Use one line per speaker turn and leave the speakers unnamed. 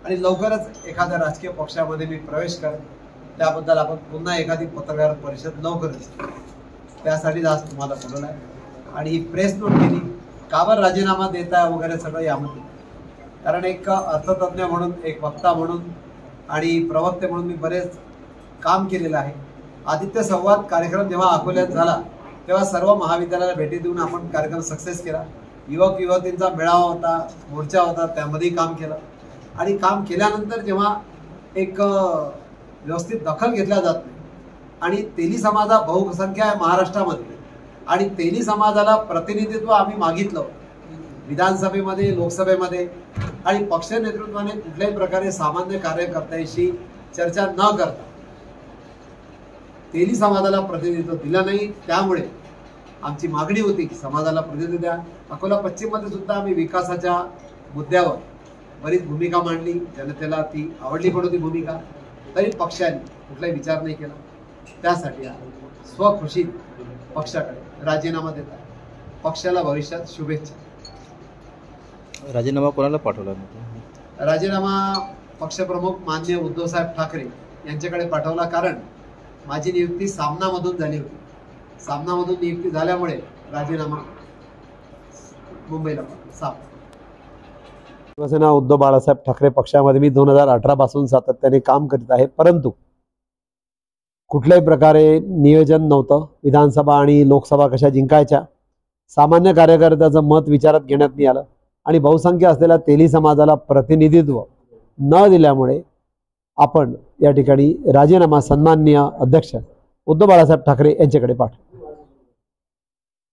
आणि लवकरच एखाद्या राजकीय पक्षामध्ये मी प्रवेश करेन। त्याबद्दल आपण पुन्हा एखादी पत्रकार परिषद लवकरच, त्यासाठीच आज तुम्हाला बोलवलं आहे आणि ही प्रेस नोट केली। का बरं राजीनामा देता वगैरे सगळं यामध्ये, कारण एक अर्थतज्ञ म्हणून, एक वक्ता म्हणून आणि प्रवक्ते म्हणून मी बरेच काम केलेलं आहे। आदित्य संवाद कार्यक्रम जेव्हा अकोल्यात झाला तेव्हा सर्व महाविद्यालयाला भेटी देऊन आपण कार्यक्रम सक्सेस केला। युवक युवतींचा मेळावा होता, मोर्चा होता, त्यामध्येही काम केलं आणि काम केल्यानंतर जेव्हा एक व्यवस्थित दखल घेतल्या जात नाही आणि तेली समाज हा बहुसंख्या आहे महाराष्ट्रामध्ये आणि तेली समाजाला प्रतिनिधित्व आम्ही मागितलं विधानसभेमध्ये, लोकसभेमध्ये आणि पक्ष नेतृत्वाने कुठल्याही प्रकारे सामान्य कार्यकर्त्यांशी चर्चा न करता तेली समाजाला प्रतिनिधित्व दिलं नाही। त्यामुळे आमची मागणी होती की समाजाला प्रतिनिधित्व द्या। अकोला पश्चिममध्ये सुद्धा आम्ही विकासाच्या मुद्द्यावर बरीच भूमिका मांडली, जनतेला ती आवडली पण होती भूमिका, तरी पक्षाने कुठलाही विचार नाही केला। त्यासाठी स्वखुशीत पक्षाकडे राजीनामा देत आहे। पक्षाला भविष्यात शुभेच्छा।
राजीनामा कोणाला पाठवला?
राजीनामा पक्षप्रमुख माननीय उद्धवसाहेब ठाकरे यांच्याकडे पाठवला, कारण माझी नियुक्ती सामनामधून झाली होती। सामनामधून नियुक्ती झाल्यामुळे राजीनामा मुंबईला सामना। शिवसेना उद्धव बाळासाहेब ठाकरे पक्षामध्ये मी 2018 पासून सातत्याने काम करीत आहे, परंतु कुठल्याही प्रकारे नियोजन नव्हतं। विधानसभा आणि लोकसभा कशा जिंकायच्या, सामान्य कार्यकर्त्याचं मत विचारात घेण्यात नाही आलं आणि बहुसंख्य असलेल्या तेली समाजाला प्रतिनिधित्व न दिल्यामुळे आपण या ठिकाणी राजीनामा सन्माननीय अध्यक्ष उद्धव बाळासाहेब ठाकरे यांच्याकडे पाठवला।